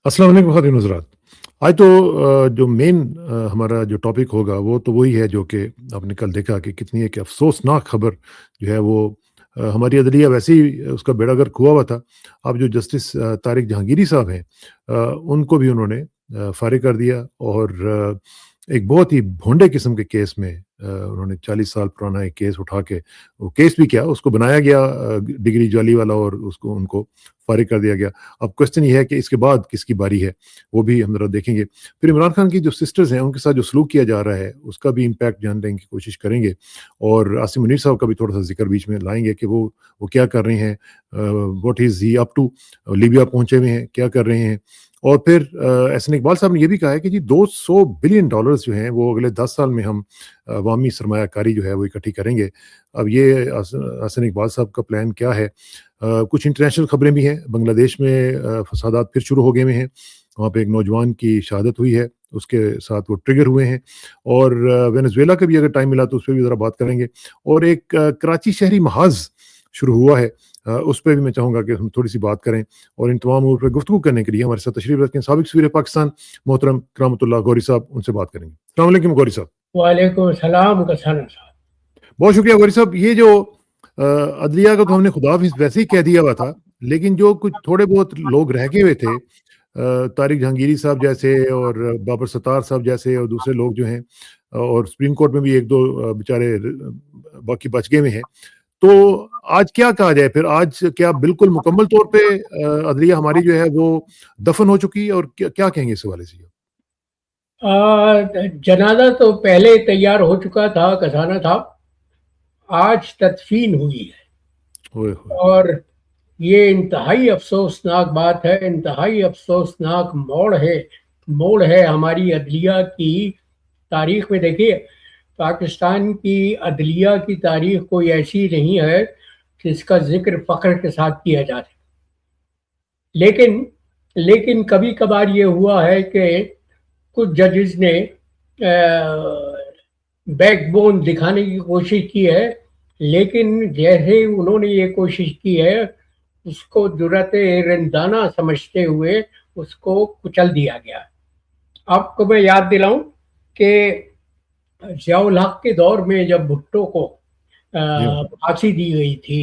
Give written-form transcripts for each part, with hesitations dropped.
السلام علیکم خاتون حضرات. آج تو جو مین ہمارا جو ٹاپک ہوگا وہ تو وہی ہے جو کہ آپ نے کل دیکھا کہ کتنی ایک افسوسناک خبر جو ہے وہ ہماری عدلیہ ویسے ہی اس کا بیڑا گرک ہوا ہوا تھا. اب جو جسٹس طارق جہانگیری صاحب ہیں ان کو بھی انہوں نے فارغ کر دیا اور ایک بہت ہی بھونڈے قسم کے کیس میں انہوں نے 40 سال پرانا ایک کیس اٹھا کے وہ کیس بھی کیا اس کو بنایا گیا ڈگری جعلی والا اور اس کو ان کو فارغ کر دیا گیا. اب کوشچن یہ ہے کہ اس کے بعد کس کی باری ہے وہ بھی ہم ذرا دیکھیں گے. پھر عمران خان کی جو سسٹرز ہیں ان کے ساتھ جو سلوک کیا جا رہا ہے اس کا بھی امپیکٹ جاننے کی کوشش کریں گے اور عاصم منیر صاحب کا بھی تھوڑا سا ذکر بیچ میں لائیں گے کہ وہ کیا کر رہے ہیں, what is he up to. Libya پہنچے ہوئے ہیں, کیا کر رہے ہیں. اور پھر احسن اقبال صاحب نے یہ بھی کہا ہے کہ جی $200 بلین جو ہیں وہ اگلے 10 سال میں ہم عوامی سرمایہ کاری جو ہے وہ اکٹھی کریں گے. اب یہ احسن اقبال صاحب کا پلان کیا ہے؟ کچھ انٹرنیشنل خبریں بھی ہیں. بنگلہ دیش میں فسادات پھر شروع ہو گئے ہیں, وہاں پہ ایک نوجوان کی شہادت ہوئی ہے, اس کے ساتھ وہ ٹریگر ہوئے ہیں. اور وینزویلا کا بھی اگر ٹائم ملا تو اس پہ بھی ذرا بات کریں گے. اور ایک کراچی شہری محاذ شروع ہوا ہے, اس پہ بھی میں چاہوں گا کہ ہم تھوڑی سی بات کریں. اور ان تمام امور پہ گفتگو کرنے کے لیے ہمارے ساتھ تشریف رکھتے ہیں سابق سفیر پاکستان محترم کرامت اللہ غوری صاحب, ان سے بات کریں گے. السلام علیکم غوری صاحب. وعلیکم السلام کسان صاحب. بہت شکریہ غوری صاحب. یہ جو عدلیہ کا تو ہم نے خدا حافظ ویسے ہی کہہ دیا ہوا تھا, لیکن جو کچھ تھوڑے بہت لوگ رہ کے ہوئے تھے, طارق جہانگیری صاحب جیسے اور بابر ستار صاحب جیسے اور دوسرے لوگ جو ہیں, اور سپریم کورٹ میں بھی ایک دو بیچارے باقی بچ گئے ہوئے ہیں, تو آج کیا کہا جائے پھر؟ آج کیا بالکل مکمل طور پہ عدلیہ ہماری جو ہے وہ دفن ہو چکی, اور کیا کہیں گے اس حوالے سے؟ جنازہ تو پہلے تیار ہو چکا تھا کسانہ تھا, آج تدفین ہوئی ہے. اور یہ انتہائی افسوسناک بات ہے, انتہائی افسوسناک موڑ ہے ہماری عدلیہ کی تاریخ میں. دیکھیے, پاکستان کی عدلیہ کی تاریخ کوئی ایسی نہیں ہے جس کا ذکر فخر کے ساتھ کیا جا سکے. لیکن کبھی کبھار یہ ہوا ہے کہ کچھ ججز نے بیک بون دکھانے کی کوشش کی ہے, لیکن جیسے انہوں نے یہ کوشش کی ہے اس کو جرأت رندانہ سمجھتے ہوئے اس کو کچل دیا گیا. آپ کو میں یاد دلاؤں کہ ضیاء الحق کے دور میں جب بھٹو کو پھانسی دی گئی تھی,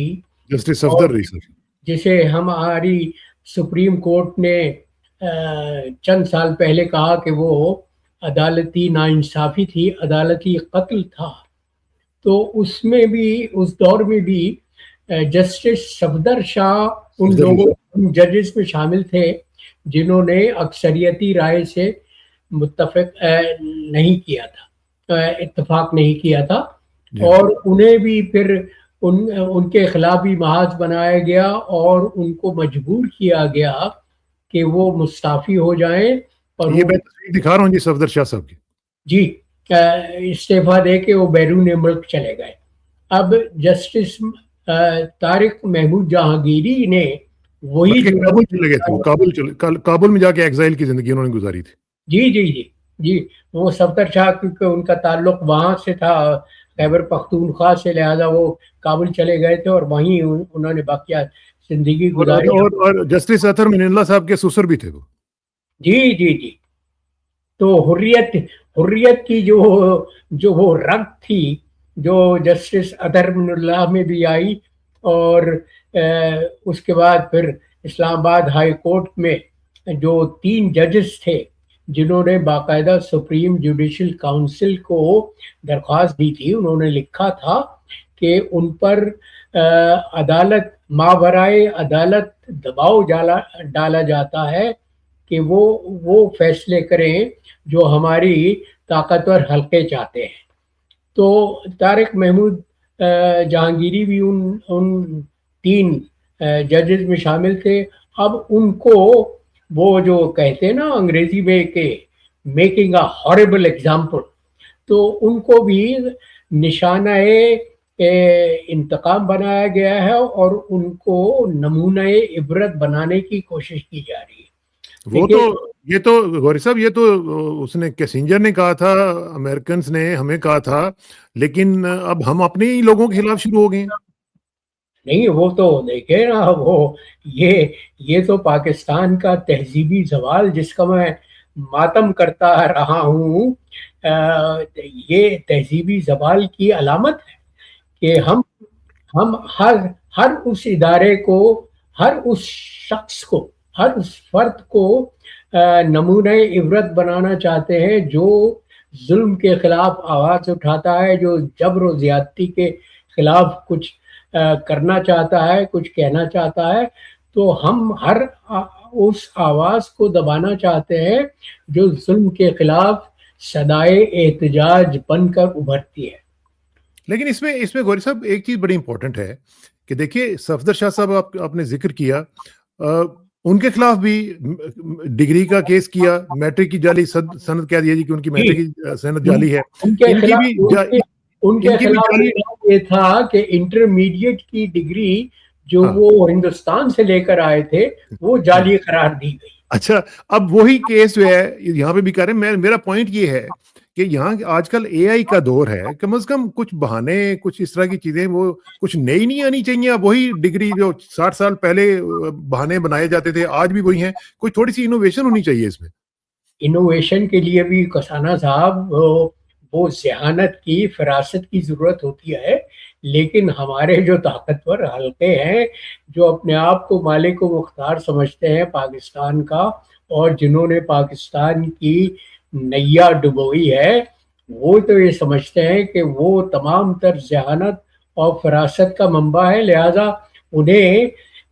جسے ہماری سپریم کورٹ نے چند سال پہلے کہا کہ وہ عدالتی ناانصافی تھی, عدالتی قتل تھا, تو اس میں بھی اس دور میں بھی جسٹس صفدر شاہ ان ججز میں شامل تھے جنہوں نے اکثریتی رائے سے اتفاق نہیں کیا تھا, اور انہیں بھی پھر ان کے خلاف بھی محاذ بنایا گیا اور ان کو مجبور کیا گیا کہ وہ مستعفی ہو جائیں. اور یہ میں تصویر دکھا رہا ہوں جی صفدر شاہ صاحب کی, جی استعفیٰ دے کے وہ بیرون ملک چلے گئے. اب جسٹس طارق محمود جہانگیری نے وہی کابل چلے گئے تھے, کابل میں جا کے ایگزائل کی زندگی انہوں نے گزاری تھی. جی جی جی جی وہ صفدر شاہ کیونکہ ان کا تعلق وہاں سے تھا, خیبر پختونخوا سے, لہذا وہ کابل چلے گئے تھے اور وہیں انہوں نے باقیہ زندگی گزاری. اور جسٹس اطہر من اللہ صاحب کے سسر بھی تھے وہ. جی جی جی تو حریت کی جو وہ رگ تھی جو جسٹس اطہر من اللہ میں بھی آئی, اور اس کے بعد پھر اسلام آباد ہائی کورٹ میں جو 3 ججز تھے جنہوں نے باقاعدہ سپریم جوڈیشل کاؤنسل کو درخواست دی تھی, انہوں نے لکھا تھا کہ ان پر عدالت ماورائے عدالت دباؤ ڈالا جاتا ہے کہ وہ فیصلے کریں جو ہماری طاقتور حلقے چاہتے ہیں. تو طارق محمود جہانگیری بھی ان 3 ججز میں شامل تھے. اب ان کو وہ جو کہتے ہیں نا انگریزی میں کہ میکنگ اے ہارریبل ایگزامپل, تو ان کو بھی نشانہ انتقام بنایا گیا ہے اور ان کو نمونہ عبرت بنانے کی کوشش کی جا رہی ہے. وہ تو یہ تو غوری صاحب یہ تو اس نے کیسنجر نے کہا تھا, امریکنز نے ہمیں کہا تھا, لیکن اب ہم اپنے ہی لوگوں کے خلاف شروع ہو گئے ہیں. نہیں وہ تو دیکھے نا وہ یہ تو پاکستان کا تہذیبی زوال جس کا میں ماتم کرتا رہا ہوں، یہ تہذیبی زوال کی علامت ہے کہ ہم ہر اس ادارے کو، ہر اس شخص کو، ہر اس فرد کو نمونہ عبرت بنانا چاہتے ہیں جو ظلم کے خلاف آواز اٹھاتا ہے، جو جبر و زیادتی کے خلاف کچھ کرنا چاہتا ہے، کچھ کہنا چاہتا ہے، تو ہم ہر اس آواز کو دبانا چاہتے ہیں جو ظلم کے خلاف صدائے احتجاج بن کر ابھرتی ہے۔ لیکن اس میں غوری صاحب ایک چیز بڑی امپورٹنٹ ہے کہ دیکھیے صفدر شاہ صاحب آپ نے ذکر کیا، ان کے خلاف بھی ڈگری کا کیس کیا، میٹرک کی جعلی سند کہہ دیا جی کہ ان کی جی، میٹرک کی سند جعلی ہے، ان کے ان کی بھی خلاف جعلی، الزام یہ تھا کہ انٹرمیڈیٹ کی ڈگری جو ہاں وہ ہندوستان سے لے کر آئے تھے وہ ہاں جعلی قرار دی گئی۔ اچھا، اب وہی کیس جو ہے یہاں پہ بھی کر رہے ہیں۔ میرا پوائنٹ یہ ہے کہ یہاں آج کل اے آئی کا دور ہے، کم از کم کچھ بہانے، کچھ اس طرح کی چیزیں وہ کچھ نئی نہیں آنی چاہیے۔ اب وہی ڈگری جو 60 سال پہلے بہانے بنائے جاتے تھے آج بھی وہی ہیں، کوئی تھوڑی سی انوویشن ہونی چاہیے اس میں۔ انوویشن کے لیے بھی کسانہ صاحب وہ ذہانت کی، فراست کی ضرورت ہوتی ہے، لیکن ہمارے جو طاقتور حلقے ہیں جو اپنے آپ کو مالک و مختار سمجھتے ہیں پاکستان کا، اور جنہوں نے پاکستان کی نیا ڈبوئی ہے، وہ تو یہ سمجھتے ہیں کہ وہ تمام تر ذہانت اور فراست کا منبع ہے، لہذا انہیں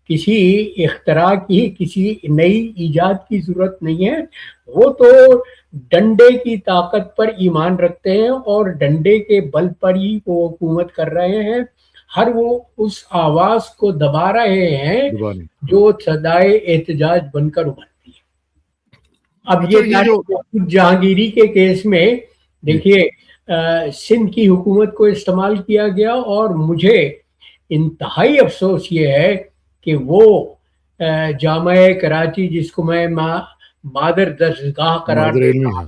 کسی اختراع کی، کسی نئی ایجاد کی ضرورت نہیں ہے۔ وہ تو ڈنڈے کی طاقت پر ایمان رکھتے ہیں اور ڈنڈے کے بل پر ہی وہ حکومت کر رہے ہیں، ہر وہ اس آواز کو دبا رہے ہیں زبانی، جو صدائے احتجاج بن کر ابھرتی ہے۔ اب اچھا یہ یہ جو جہانگیری کے کیس میں دیکھیے سندھ کی حکومت کو استعمال کیا گیا، اور مجھے انتہائی افسوس یہ ہے کہ وہ جامعہ کراچی جس کو میں مادر درسگاہ قرار مادر دیتا علمی ہوں،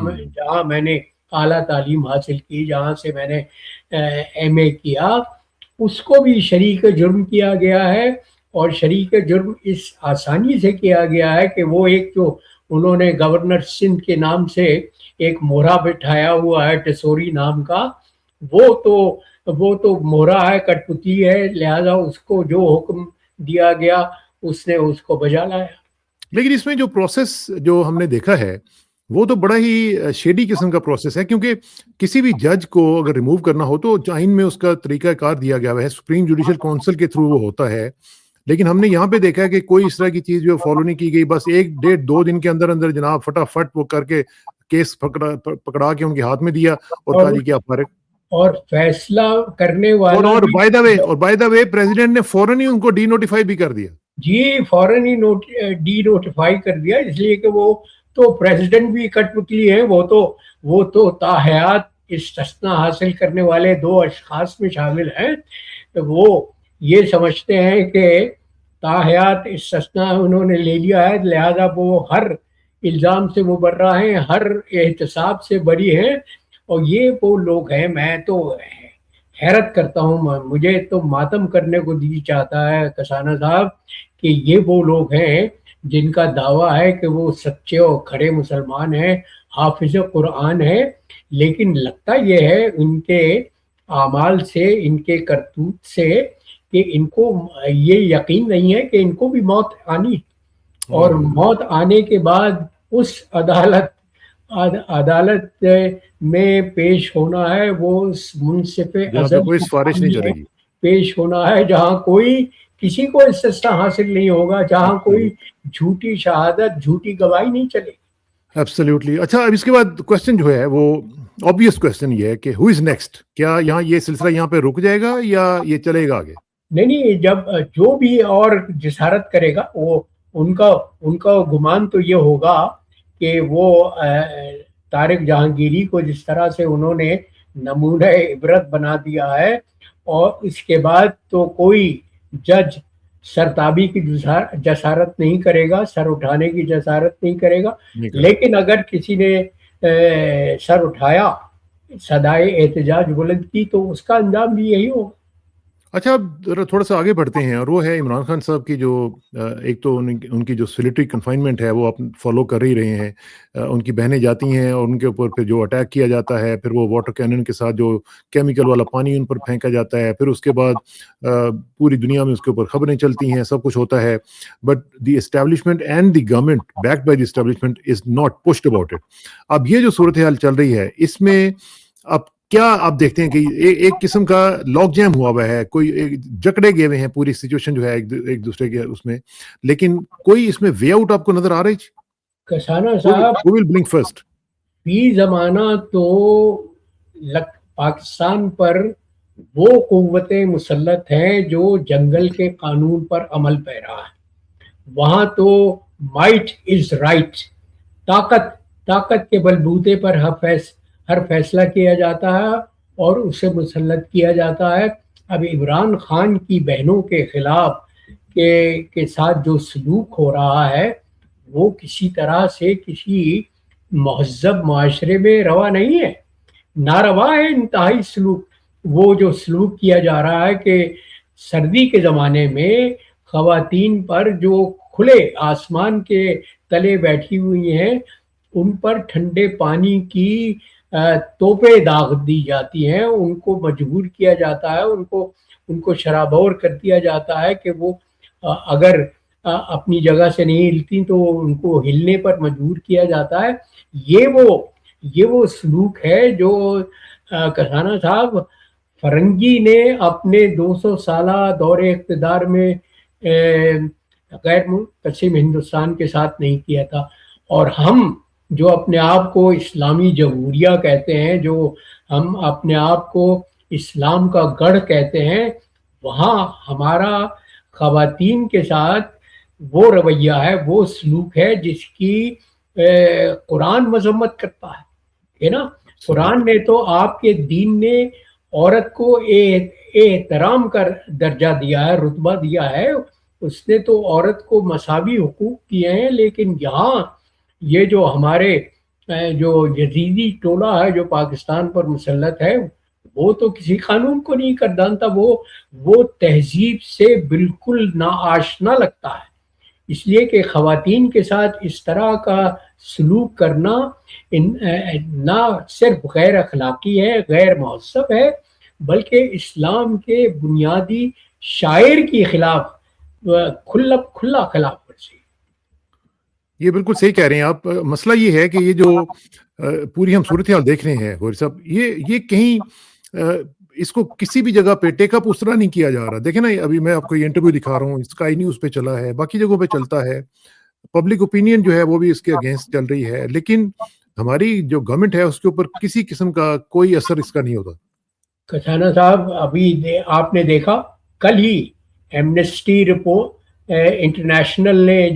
ہے، جہاں میں نے اعلیٰ تعلیم حاصل کی، جہاں سے میں نے ایم اے کیا، اس کو بھی شریک جرم کیا گیا ہے۔ اور شریک جرم اس آسانی سے کیا گیا ہے کہ وہ ایک جو انہوں نے گورنر سندھ کے نام سے ایک مہرا بٹھایا ہوا ہے ٹسوری نام کا، وہ تو مہرا ہے، کٹ پتلی ہے، لہذا اس کو جو حکم دیا گیا اس نے اس کو بجا لایا۔ لیکن اس میں جو پروسیس جو ہم نے دیکھا ہے وہ تو بڑا ہی شیڈی قسم کا پروسیس ہے، کیونکہ کسی بھی جج کو اگر ریموو کرنا ہو تو آئین میں اس کا طریقہ کار دیا گیا ہے، سپریم جوڈیشل کونسل کے تھرو وہ ہوتا ہے، لیکن ہم نے یہاں پہ دیکھا ہے کہ کوئی اس طرح کی چیز جو فالو نہیں کی گئی، بس 1-1.5-2 دن کے اندر اندر جناب فٹافٹ وہ کر کے کیس پکڑا کے ان کے ہاتھ میں دیا اور کہا جی کہ آپ فارغ۔ اور فیصلہ کرنے والا اور بائی دا وے پریزیڈنٹ نے فوراً ہی ان کو ڈی نوٹیفائی بھی کر دیا۔ جی فوراً ہی ڈی نوٹیفائی کر دیا، اس لیے کہ وہ تو پریزیڈنٹ بھی کٹ پتلی ہیں، وہ تو تاحیات استثناء حاصل کرنے والے 2 اشخاص میں شامل ہیں۔ وہ یہ سمجھتے ہیں کہ تاحیات استثناء انہوں نے لے لیا ہے، لہذا وہ ہر الزام سے مبرہ ہیں، ہر احتساب سے بری ہیں، اور یہ وہ لوگ ہیں۔ میں تو حیرت کرتا ہوں، مجھے تو ماتم کرنے کو جی چاہتا ہے کسانہ صاحب کہ یہ وہ لوگ ہیں جن کا دعویٰ ہے کہ وہ سچے اور کھڑے مسلمان ہیں، حافظ قرآن ہیں، لیکن لگتا یہ ہے ان کے اعمال سے، ان کے کرتوت سے، کہ ان کو یہ یقین نہیں ہے کہ ان کو بھی موت آنی ہے، اور موت آنے کے بعد اس عدالت میں پیش ہونا ہے، وہ منصف ازل کوئی سفارش نہیں چلے گی، پیش ہونا ہے جہاں کوئی کسی کو استثنا حاصل نہیں ہوگا، جہاں کوئی جھوٹی شہادت، جھوٹی گواہی نہیں چلے گی۔ ایبسلیوٹلی۔ اچھا اب اس کے بعد کوشچن جو ہے وہ obvious کوشچن یہ ہے کہ who is next؟ کیا یہاں یہ سلسلہ یہاں پہ رک جائے گا یا یہ چلے گا آگے؟ نہیں، جب جو بھی اور جسارت کرے گا وہ ان کا گمان تو یہ ہوگا کہ وہ طارق جہانگیری کو جس طرح سے انہوں نے نمونہ عبرت بنا دیا ہے، اور اس کے بعد تو کوئی جج سرتابی کی جسارت نہیں کرے گا، سر اٹھانے کی جسارت نہیں کرے گا، لیکن اگر کسی نے سر اٹھایا، صدائے احتجاج بلند کی، تو اس کا انجام بھی یہی ہوگا۔ اچھا، اب ذرا تھوڑا-سا آگے بڑھتے ہیں، اور وہ ہے عمران خان صاحب کی جو ایک تو ان کی جو سولیٹری کنفائنمنٹ ہے وہ آپ فالو کر ہی رہے ہیں۔ ان کی بہنیں جاتی ہیں اور ان کے اوپر پھر جو اٹیک کیا جاتا ہے، پھر وہ واٹر کینن کے ساتھ جو کیمیکل والا پانی ان پر پھینکا جاتا ہے، پھر اس کے بعد پوری دنیا میں اس کے اوپر خبریں چلتی ہیں، سب کچھ ہوتا ہے، but the establishment and the government backed by the establishment is not pushed about it. اب یہ جو صورتحال چل رہی ہے، اس میں اب کیا آپ دیکھتے ہیں کہ ایک قسم کا لاک جیم ہوا ہے، کوئی جکڑے گئے ہوئے ہیں، پوری سچویشن جو ہے ایک دوسرے کے اس میں، لیکن کوئی اس میں وے آؤٹ آپ کو نظر آ رہی؟ کسانہ صاحب، who will blink first؟ فی زمانہ تو پاکستان پر وہ قوتیں مسلط ہیں جو جنگل کے قانون پر عمل پیرا ہے. وہاں تو مائٹ از رائٹ، طاقت کے بلبوتے پر ہر فیصلہ کیا جاتا ہے اور اسے مسلط کیا جاتا ہے. اب عمران خان کی بہنوں کے خلاف کے ساتھ جو سلوک ہو رہا ہے وہ کسی طرح سے کسی مہذب معاشرے میں روا نہیں ہے، ناروا ہے انتہائی سلوک. وہ جو سلوک کیا جا رہا ہے کہ سردی کے زمانے میں خواتین پر جو کھلے آسمان کے تلے بیٹھی ہوئی ہیں ان پر ٹھنڈے پانی کی توپیں داغ دی جاتی ہیں، ان کو مجبور کیا جاتا ہے، ان کو شرابور کر دیا جاتا ہے کہ وہ اگر اپنی جگہ سے نہیں ہلتی تو ان کو ہلنے پر مجبور کیا جاتا ہے. یہ وہ سلوک ہے جو کسانہ صاحب فرنگی نے اپنے 200 سالہ دور اقتدار میں غیر منقسم ہندوستان کے ساتھ نہیں کیا تھا. اور ہم جو اپنے آپ کو اسلامی جمہوریہ کہتے ہیں، جو ہم اپنے آپ کو اسلام کا گڑھ کہتے ہیں، وہاں ہمارا خواتین کے ساتھ وہ رویہ ہے، وہ سلوک ہے جس کی قرآن مذمت کرتا ہے نا. قرآن نے تو آپ کے دین نے عورت کو احترام کا درجہ دیا ہے، رتبہ دیا ہے، اس نے تو عورت کو مساوی حقوق دیے ہیں. لیکن یہاں یہ جو ہمارے جو یزیدی ٹولہ ہے جو پاکستان پر مسلط ہے وہ تو کسی قانون کو نہیں کردانتا، وہ تہذیب سے بالکل ناآشنا لگتا ہے. اس لیے کہ خواتین کے ساتھ اس طرح کا سلوک کرنا نہ صرف غیر اخلاقی ہے، غیر مہذب ہے، بلکہ اسلام کے بنیادی شاعر کی خلاف کھلا خلاف ورزی. یہ بالکل صحیح کہہ رہے ہیں آپ. مسئلہ یہ ہے کہ یہ جو پوری ہم صورتحال دیکھ رہے ہیں غور صاحب، یہ کہیں اس کو کسی بھی جگہ پہ ٹیک اپ اس طرح نہیں کیا جا رہا. دیکھیں نا، ابھی میں آپ کو یہ انٹرویو دکھا رہا ہوں، اسکائی نیوز پہ چلا ہے، باقی جگہوں پہ چلتا ہے، پبلک اوپینین جو ہے وہ بھی اس کے اگینسٹ چل رہی ہے، لیکن ہماری جو گورنمنٹ ہے اس کے اوپر کسی قسم کا کوئی اثر اس کا نہیں ہوتا. کسانہ صاحب، ابھی آپ نے دیکھا کل ہی ایمنسٹی رپورٹ انٹرنیشنل نے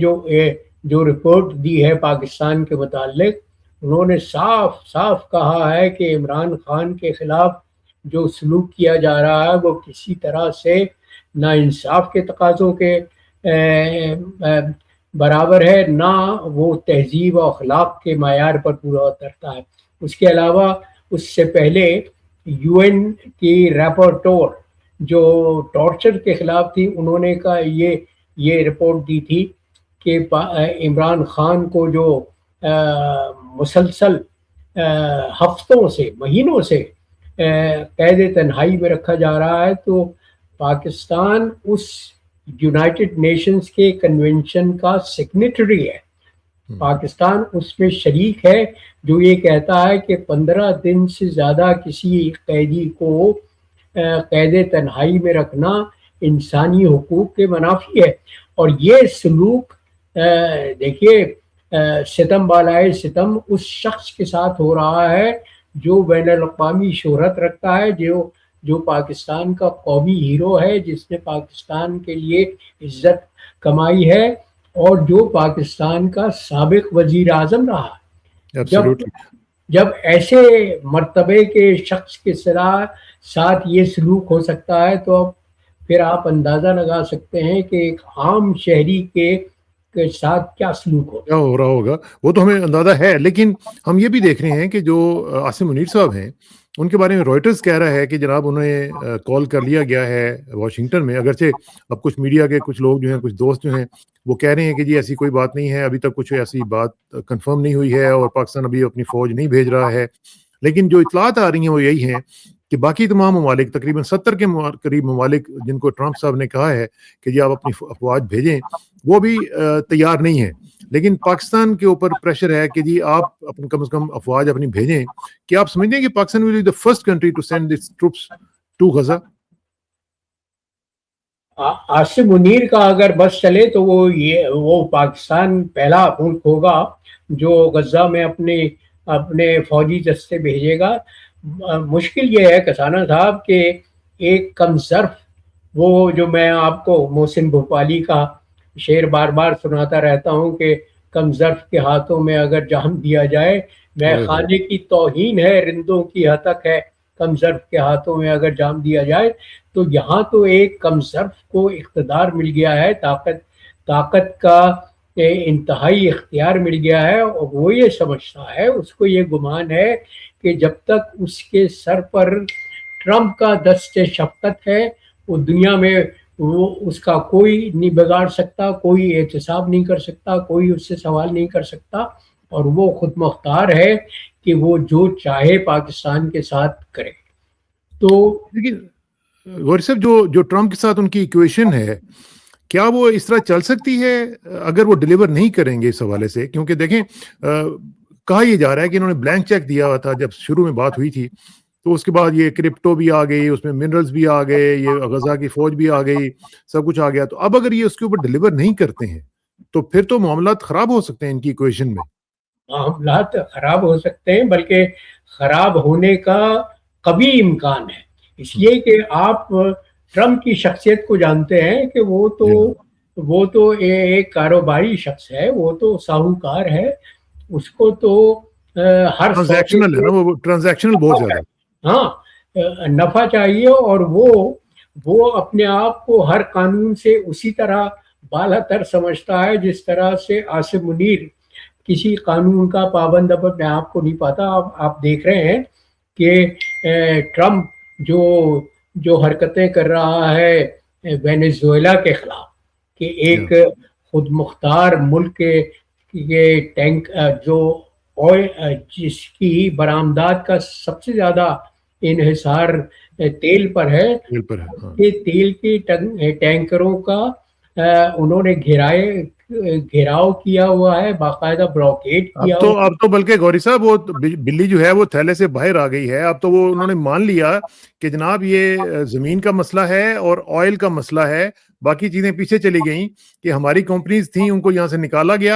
جو رپورٹ دی ہے پاکستان کے متعلق، انہوں نے صاف صاف کہا ہے کہ عمران خان کے خلاف جو سلوک کیا جا رہا ہے وہ کسی طرح سے نہ انصاف کے تقاضوں کے برابر ہے، نہ وہ تہذیب و اخلاق کے معیار پر پورا اترتا ہے. اس کے علاوہ اس سے پہلے یو این کی ریپورٹور جو ٹارچر کے خلاف تھی، انہوں نے یہ رپورٹ دی تھی کہ عمران خان کو جو مسلسل ہفتوں سے مہینوں سے قید تنہائی میں رکھا جا رہا ہے، تو پاکستان اس یونائٹڈ نیشنز کے کنونشن کا سگنیٹری ہے، پاکستان اس میں شریک ہے جو یہ کہتا ہے کہ 15 دن سے زیادہ کسی قیدی کو قید تنہائی میں رکھنا انسانی حقوق کے منافی ہے. اور یہ سلوک دیکھیے ستم بالائے ستم اس شخص کے ساتھ ہو رہا ہے جو بین الاقوامی شہرت رکھتا ہے، جو پاکستان کا قومی ہیرو ہے، جس نے پاکستان کے لیے عزت کمائی ہے اور جو پاکستان کا سابق وزیر اعظم رہا. جب ایسے مرتبے کے شخص کے ساتھ یہ سلوک ہو سکتا ہے تو پھر آپ اندازہ لگا سکتے ہیں کہ ایک عام شہری کے ساتھ کیا سلوک کیا ہو رہا ہوگا. وہ تو ہمیں اندازہ ہے، لیکن ہم یہ بھی دیکھ رہے ہیں کہ جو عاصم منیر صاحب ہیں ان کے بارے میں رائٹرز کہہ رہا ہے کہ جناب انہیں کال کر لیا گیا ہے واشنگٹن میں، اگرچہ اب کچھ میڈیا کے کچھ لوگ جو ہیں، کچھ دوست جو ہیں، وہ کہہ رہے ہیں کہ جی ایسی کوئی بات نہیں ہے، ابھی تک کچھ ایسی بات کنفرم نہیں ہوئی ہے اور پاکستان ابھی اپنی فوج نہیں بھیج رہا ہے، لیکن جو اطلاعات آ رہی ہیں وہ یہی ہیں کہ باقی تمام ممالک، تقریباً 70 کے قریب ممالک جن کو ٹرمپ صاحب نے کہا ہے کہ جی آپ اپنی افواج بھیجیں، وہ بھی تیار نہیں ہیں، لیکن پاکستان کے اوپر پریشر ہے کہ جی آپ کم از کم افواج اپنی بھیجیں. کیا آپ سمجھتے ہیں کہ Pakistan will be the first country to send its troops to Gaza؟ Asim Munir کا اگر بس چلے تو وہ پاکستان پہلا ملک ہوگا جو غزہ میں اپنے فوجی دستے بھیجے گا. مشکل یہ ہے کسانہ صاحب کہ ایک کم ظرف، وہ جو میں آپ کو محسن بھوپالی کا شعر بار بار سناتا رہتا ہوں کہ کم ظرف کے ہاتھوں میں اگر جام دیا جائے، میں خانے کی توہین ہے رندوں کی ہتک ہے، کم ظرف کے ہاتھوں میں اگر جام دیا جائے. تو یہاں تو ایک کم ظرف کو اقتدار مل گیا ہے، طاقت کا انتہائی اختیار مل گیا ہے، اور وہ یہ سمجھتا ہے، اس کو یہ گمان ہے کہ جب تک اس کے سر پر ٹرمپ کا دست شفقت ہے، وہ دنیا میں وہ اس کا کوئی نہیں بگاڑ سکتا، کوئی احتساب نہیں کر سکتا، کوئی اس سے سوال نہیں کر سکتا، اور وہ خود مختار ہے کہ وہ جو چاہے پاکستان کے ساتھ کرے. تو لیکن غور صاحب جو ٹرمپ کے ساتھ ان کی ایکویشن ہے، کیا وہ اس طرح چل سکتی ہے اگر وہ ڈیلیور نہیں کریں گے اس حوالے سے؟ کیونکہ دیکھیں کہا یہ جا رہا ہے کہ انہوں نے بلینک چیک دیا ہوا تھا جب شروع میں بات ہوئی تھی، تو اس کے بعد یہ کرپٹو بھی آ گئی، اس میں منرلز بھی آ گئے، یہ غزہ کی فوج بھی آ گئی، سب کچھ آ گیا. تو اب اگر یہ اس کے اوپر ڈیلیور نہیں کرتے ہیں تو پھر تو معاملات خراب ہو سکتے ہیں ان کی ایکویشن میں. معاملات خراب ہو سکتے ہیں، بلکہ خراب ہونے کا کبھی امکان ہے، اس لیے کہ آپ ٹرمپ کی شخصیت کو جانتے ہیں کہ وہ تو ایک کاروباری شخص ہے، وہ تو ساہوکار ہے، اس کو تو ہر سودے ٹرانزیکشنل ہے نا، وہ ٹرانزیکشنل بہت زیادہ. ہاں نفع چاہیے، اور وہ اپنے آپ کو ہر قانون سے اسی طرح بالا تر سمجھتا ہے جس طرح سے عاصم منیر کسی قانون کا پابند اپنے آپ کو نہیں پاتا. آپ دیکھ رہے ہیں کہ ٹرمپ جو حرکتیں کر رہا ہے وینیزویلا کے خلاف، کہ ایک خود مختار ملک کے ٹینک جو جس کی برآمدات کا سب سے زیادہ انحصار تیل پر ہے، کہ تیل کے ٹینکروں کا انہوں نے گھیراؤ کیا ہوا ہے، باقاعدہ بلاکیڈ کیا ہوا ہے. اب تو بلکہ گوری صاحب وہ بلی جو ہے وہ تھیلے سے باہر آ گئی ہے. اب تو وہ انہوں نے مان لیا کہ جناب یہ زمین کا مسئلہ ہے اور آئل کا مسئلہ ہے، باقی چیزیں پیچھے چلی گئیں کہ ہماری کمپنیز تھیں ان کو یہاں سے نکالا گیا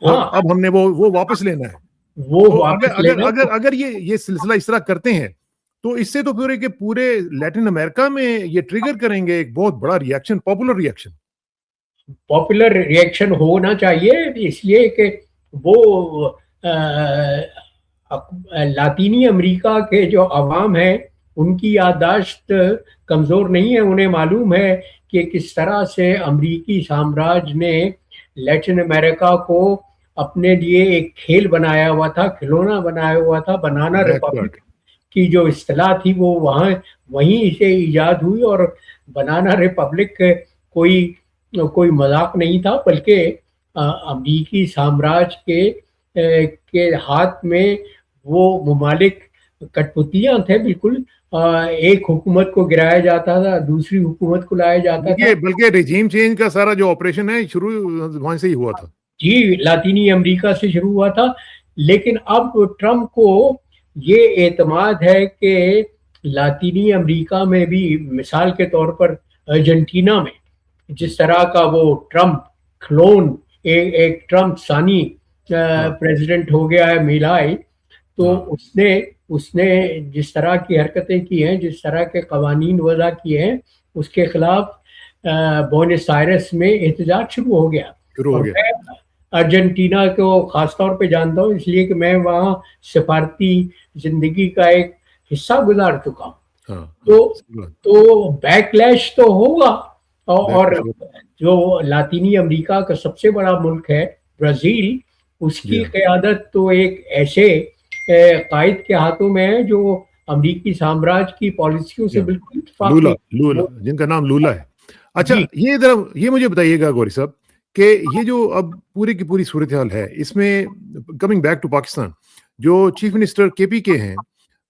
اور اب ہم نے وہ واپس لینا ہے. وہ اگر یہ سلسلہ اس طرح کرتے ہیں تو اس سے تو پورے لیٹن امریکہ میں یہ ٹریگر کریں گے ایک بہت بڑا ریئیکشن، پاپولر ریئیکشن ہونا چاہیے، اس لیے کہ وہ لاطینی امریکہ کے جو عوام ہیں ان کی یادداشت کمزور نہیں ہے. انہیں معلوم ہے کہ کس طرح سے امریکی سامراج نے لیٹن امریکہ کو اپنے لیے ایک کھیل بنایا ہوا تھا، کھلونا بنایا ہوا تھا. بنانا ریپبلک کی جو اصطلاح تھی وہ وہیں سے ایجاد ہوئی، اور بنانا ریپبلک کوئی مذاق نہیں تھا، بلکہ امریکی سامراج کے ہاتھ میں وہ ممالک کٹپتیاں تھے بالکل. ایک حکومت کو گرایا جاتا تھا، دوسری حکومت کو لایا جاتا تھا، بلکہ رجیم چینج کا سارا جو آپریشن ہے شروع وہاں سے ہی ہوا تھا. جی لاطینی امریکہ سے شروع ہوا تھا. لیکن اب ٹرمپ کو یہ اعتماد ہے کہ لاطینی امریکہ میں بھی، مثال کے طور پر ارجنٹینا میں جس طرح کا وہ ٹرمپ کلون، ایک ٹرمپ ثانی پریزیڈنٹ ہو گیا ہے میلائی، تو اس نے جس طرح کی حرکتیں کی ہیں، جس طرح کے قوانین وضع کیے ہیں، اس کے خلاف بونس آئرس میں احتجاج شروع ہو گیا. میں ارجنٹینا کو خاص طور پہ جانتا ہوں، اس لیے کہ میں وہاں سفارتی زندگی کا ایک حصہ گزار چکا ہوں. تو بیک لیش تو ہوگا. اور جو لاطینی امریکہ کا سب سے بڑا ملک ہے برازیل، اس کی قیادت تو ایک ایسے قائد کے ہاتھوں میں ہے جو امریکی سامراج کی پالیسیوں سے بالکل اتفاق لولا نہیں. لولا جن کا نام لولا ہے. اچھا جی یہ ذرا یہ مجھے بتائیے گا گوری صاحب کہ یہ جو اب پوری کی پوری صورتحال ہے اس میں کمنگ بیک ٹو پاکستان جو چیف منسٹر کے پی کے ہیں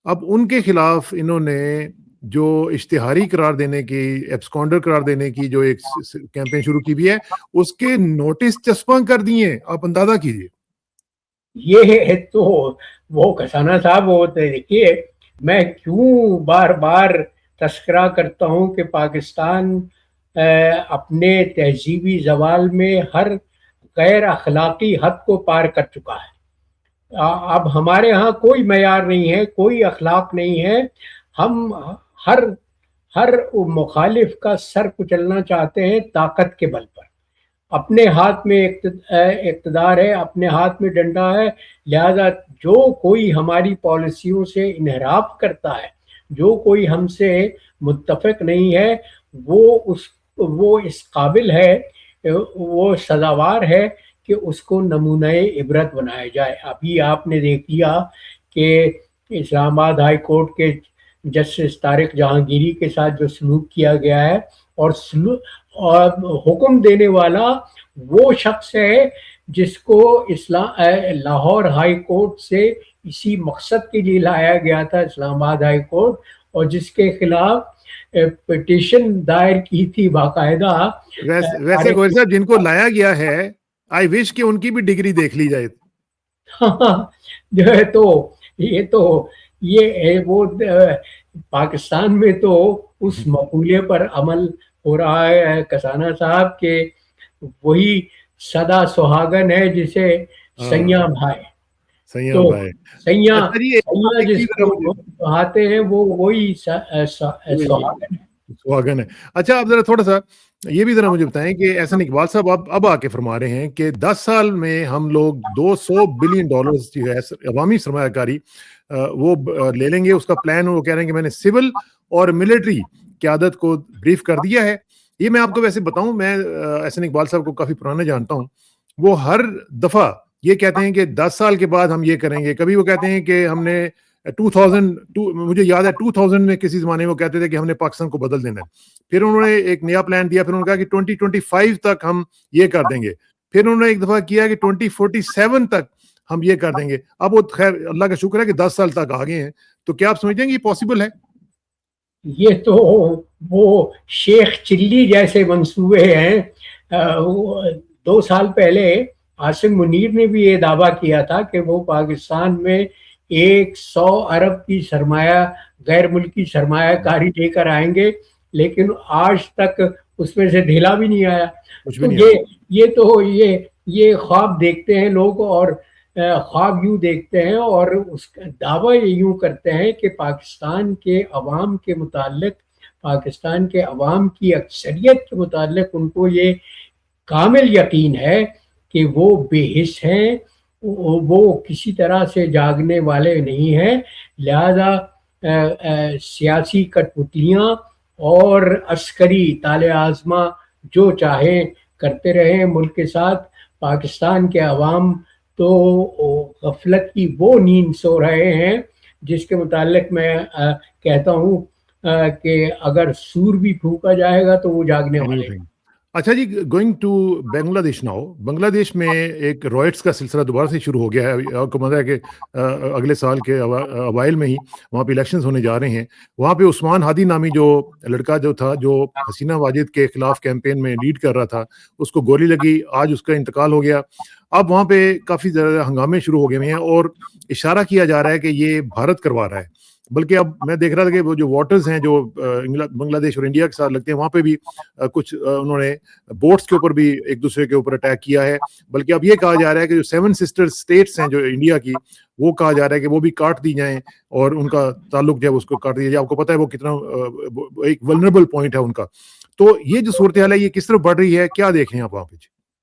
اب ان کے خلاف انہوں نے جو اشتہاری قرار دینے کی ایبسکانڈر قرار دینے کی جو ایک کیمپین شروع کی بھی ہے اس کے نوٹس چسپاں کر دیے. آپ اندازہ کیجیے. یہ تو وہ کسانہ صاحب وہ دیکھیے میں کیوں بار بار تذکرہ کرتا ہوں کہ پاکستان اپنے تہذیبی زوال میں ہر غیر اخلاقی حد کو پار کر چکا ہے. اب ہمارے ہاں کوئی معیار نہیں ہے, کوئی اخلاق نہیں ہے. ہم ہر مخالف کا سر کچلنا چاہتے ہیں طاقت کے بل پر. اپنے ہاتھ میں اقتدار ہے, اپنے ہاتھ میں ڈنڈا ہے, لہذا جو کوئی ہماری پالیسیوں سے انحراف کرتا ہے, جو کوئی ہم سے متفق نہیں ہے, وہ اس قابل ہے, وہ سزاوار ہے کہ اس کو نمونہ عبرت بنایا جائے. ابھی آپ نے دیکھ لیا کہ اسلام آباد ہائی کورٹ کے جسٹس طارق جہانگیری کے ساتھ جو سلوک کیا گیا ہے, اور حکم دینے والا وہ شخص ہے جس کو لاہور ہائی کورٹ سے اسی مقصد کے لیے لایا گیا تھا, اسلام آباد ہائی کورٹ, اور جس کے خلاف پٹیشن دائر کی تھی باقاعدہ. ویسے گوھر صاحب جن کو لایا گیا ہے آئی وش کہ ان کی بھی ڈگری دیکھ لی جائے. جو ہے تو یہ وہ پاکستان میں تو اس مقولے پر عمل ہو رہا ہے کسانہ صاحب کہ وہی سدا سہاگن ہے جسے سیاں بھائے. تو سیاں جس کو بہاتے ہیں وہ وہی سہاگن ہے. اچھا آپ ذرا تھوڑا سا یہ بھی ذرا مجھے بتائیں کہ احسن اقبال صاحب اب آ کے فرما رہے ہیں کہ 10 سال میں ہم لوگ $200 بلین جو ہے عوامی سرمایہ کاری وہ لے لیں گے. اس کا پلان وہ کہہ رہے ہیں کہ میں نے سول اور ملٹری قیادت کو بریف کر دیا ہے. یہ میں آپ کو ویسے بتاؤں, میں احسن اقبال صاحب کو کافی پرانا جانتا ہوں. وہ ہر دفعہ یہ کہتے ہیں کہ 10 سال کے بعد ہم یہ کریں گے. کبھی وہ کہتے ہیں کہ ہم نے 2000 مجھے یاد ہے 2000 میں کسی زمانے میں وہ کہتے تھے کہ ہم نے پاکستان کو بدل دینا ہے. پھر انہوں نے ایک نیا پلان دیا, پھر انہوں نے کہا کہ 2025 تک ہم یہ کر دیں گے. پھر انہوں نے ایک دفعہ کیا کہ 2047 تک ہم یہ کر دیں گے. اب وہ خیر اللہ کا شکر ہے کہ 10 سال تک آگے ہیں. تو کیا آپ سمجھتے ہیں کہ یہ پاسبل ہے؟ یہ تو وہ شیخ چلی جیسے منصوبے ہیں. 2 سال پہلے عاصم منیر نے بھی یہ دعویٰ کیا تھا کہ وہ پاکستان میں 100 ارب کی سرمایہ غیر ملکی سرمایہ کاری لے کر آئیں گے, لیکن آج تک اس میں سے ڈھیلا بھی نہیں آیا. تو یہ خواب دیکھتے ہیں لوگ, اور خواب یوں دیکھتے ہیں اور اس کا دعویٰ یہ یوں کرتے ہیں کہ پاکستان کے عوام کے متعلق, پاکستان کے عوام کی اکثریت کے متعلق ان کو یہ کامل یقین ہے کہ وہ بے حس ہیں, وہ کسی طرح سے جاگنے والے نہیں ہیں. لہذا سیاسی کٹ پتلیاں اور عسکری طال عازمہ جو چاہیں کرتے رہیں ملک کے ساتھ. پاکستان کے عوام تو غفلت کی وہ نیند سو رہے ہیں جس کے متعلق میں کہتا ہوں کہ اگر سور بھی پھونکا جائے گا تو وہ جاگنے والے ہیں. اچھا جی, گوئنگ ٹو بنگلہ دیش ناؤ. بنگلہ دیش میں ایک رائٹس کا سلسلہ دوبارہ سے شروع ہو گیا ہے. آپ کو پتہ ہے کہ اگلے سال کے اوائل میں ہی وہاں پہ الیکشنز ہونے جا رہے ہیں. وہاں پہ عثمان ہادی نامی جو لڑکا جو تھا جو حسینہ واجد کے خلاف کیمپین میں لیڈ کر رہا تھا, اس کو گولی لگی, آج اس کا انتقال ہو گیا. اب وہاں پہ کافی زیادہ ہنگامے شروع ہو گئے ہیں اور اشارہ کیا جا رہا ہے کہ یہ بھارت کروا رہا ہے. بلکہ اب میں دیکھ رہا تھا کہ وہ جو واٹرز ہیں جو بنگلہ دیش اور انڈیا کے ساتھ لگتے ہیں وہاں پہ بھی کچھ انہوں نے بوٹس کے اوپر بھی ایک دوسرے کے اوپر اٹیک کیا ہے. بلکہ اب یہ کہا جا رہا ہے کہ جو 7 سسٹر اسٹیٹس ہیں جو انڈیا کی, وہ کہا جا رہا ہے کہ وہ بھی کاٹ دی جائیں اور ان کا تعلق جو ہے اس کو کاٹ دیا جائے. آپ کو پتہ ہے وہ کتنا ایک ولنریبل پوائنٹ ہے ان کا. تو یہ جو صورتحال ہے یہ کس طرح بڑھ رہی ہے, کیا دیکھ رہے ہیں آپ وہاں پہ؟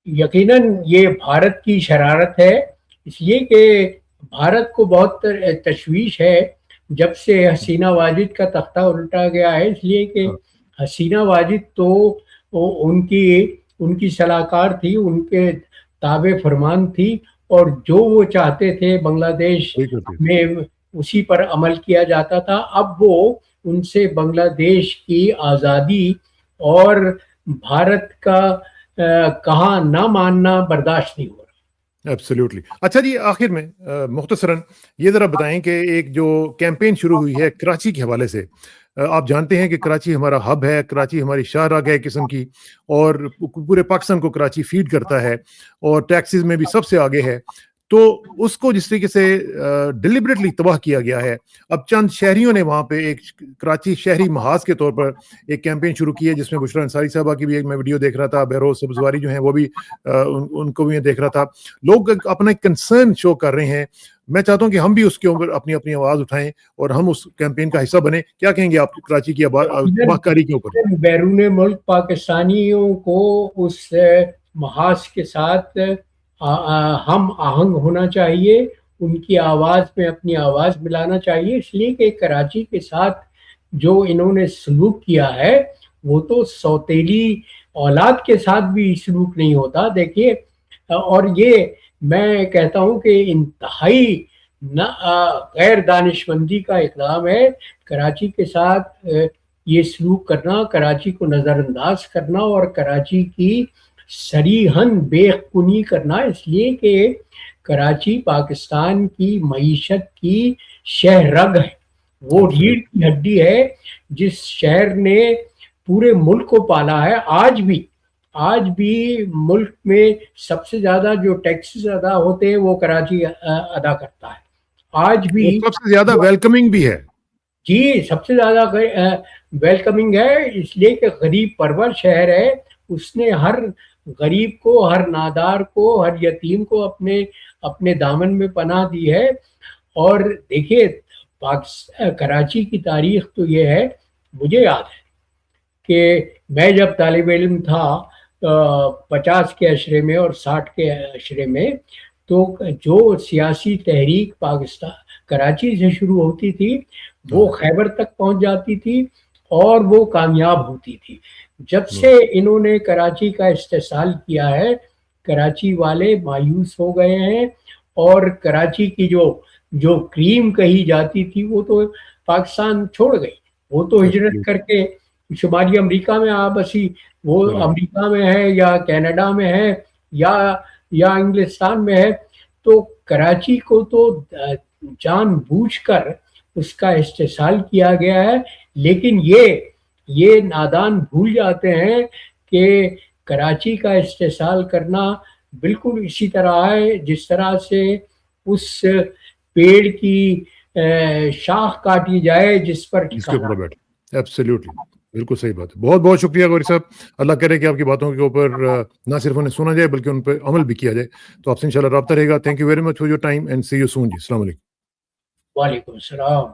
یقیناً یہ بھارت کی شرارت ہے, اس لیے کہ بھارت کو بہت تشویش ہے جب سے حسینہ واجد کا تختہ الٹا گیا ہے. اس لیے کہ حسینہ واجد تو ان کی صلاحکار تھی, ان کے تابع فرمان تھی, اور جو وہ چاہتے تھے بنگلہ دیش میں اسی پر عمل کیا جاتا تھا. اب وہ ان سے بنگلہ دیش کی آزادی اور بھارت کا کہا نہ ماننا برداشت نہیں ہو رہا. ایبسلیوٹلی. اچھا جی، آخر میں مختصراً یہ ذرا بتائیں کہ ایک جو کیمپین شروع ہوئی ہے کراچی کے حوالے سے، آپ جانتے ہیں کہ کراچی ہمارا ہب ہے، کراچی ہماری شاہراہ ہے قسم کی، اور پورے پاکستان کو کراچی فیڈ کرتا ہے اور ٹیکسز میں بھی سب سے آگے ہے. تو اس کو جس طریقے سے ڈیلیبریٹلی تباہ کیا گیا ہے، اب چند شہریوں نے وہاں پہ ایک کراچی شہری محاذ کے طور پر ایک کیمپین شروع کی ہے، جس میں بشرا انصاری صاحبہ کی بھی ایک میں ویڈیو دیکھ رہا تھا، بہروز سبزواری جو ہیں وہ بھی ان کو بھی میں دیکھ رہا تھا. لوگ اپنا کنسرن شو کر رہے ہیں. میں چاہتا ہوں کہ ہم بھی اس کے اوپر اپنی اپنی آواز اٹھائیں اور ہم اس کیمپین کا حصہ بنیں. کیا کہیں گے آپ کراچی کی تباہ کاری کے اوپر؟ بیرون ملک پاکستانیوں کو اس محاذ کے ساتھ ہم آہنگ ہونا چاہیے، ان کی آواز میں اپنی آواز ملانا چاہیے، اس لیے کہ کراچی کے ساتھ جو انہوں نے سلوک کیا ہے وہ تو سوتیلی اولاد کے ساتھ بھی سلوک نہیں ہوتا. دیکھیے، اور یہ میں کہتا ہوں کہ انتہائی غیر دانشمندی کا اقدام ہے کراچی کے ساتھ یہ سلوک کرنا، کراچی کو نظر انداز کرنا اور کراچی کی صریحاً بے خونی کرنا، اس لیے کہ کراچی پاکستان کی معیشت کی شہ رگ ہے، وہ ریڑھ کی ہڈی ہے جس شہر نے پورے ملک کو پالا ہے. آج بھی ملک میں سب سے زیادہ جو ٹیکسز ادا ہوتے ہیں وہ کراچی ادا کرتا ہے. آج بھی سب سے زیادہ ویلکمنگ بھی ہے. جی، سب سے زیادہ ویلکمنگ ہے، اس لیے کہ غریب پرور شہر ہے. اس نے ہر غریب کو، ہر نادار کو، ہر یتیم کو اپنے دامن میں پناہ دی ہے. اور دیکھیے، کراچی کی تاریخ تو یہ ہے، مجھے یاد ہے کہ میں جب طالب علم تھا 50 کے عشرے میں اور 60 کے عشرے میں، تو جو سیاسی تحریک پاکستان کراچی سے شروع ہوتی تھی وہ خیبر تک پہنچ جاتی تھی اور وہ کامیاب ہوتی تھی. جب سے انہوں نے کراچی کا استحصال کیا ہے، کراچی والے مایوس ہو گئے ہیں، اور کراچی کی جو کریم کہی جاتی تھی وہ تو پاکستان چھوڑ گئی، وہ تو ہجرت کر کے شمالی امریکہ میں بسی، وہ امریکہ میں ہے یا کینیڈا میں ہے یا انگلستان میں ہے. تو کراچی کو تو جان بوجھ کر اس کا استحصال کیا گیا ہے. لیکن یہ نادان بھول جاتے ہیں کہ کراچی کا استحصال کرنا بالکل اسی طرح ہے جس طرح سے اس پیڑ کی شاخ کاٹی جائے جس پر ٹھکانا. ایبسلیوٹلی، بالکل صحیح بات ہے. بہت بہت شکریہ غوری صاحب. اللہ کرے کہ آپ کی باتوں کے اوپر نہ صرف انہیں سنا جائے بلکہ ان پہ عمل بھی کیا جائے. تو آپ سے انشاءاللہ رابطہ رہے گا. Thank you very much for your time and see you soon جی. السلام علیکم. وعلیکم السلام.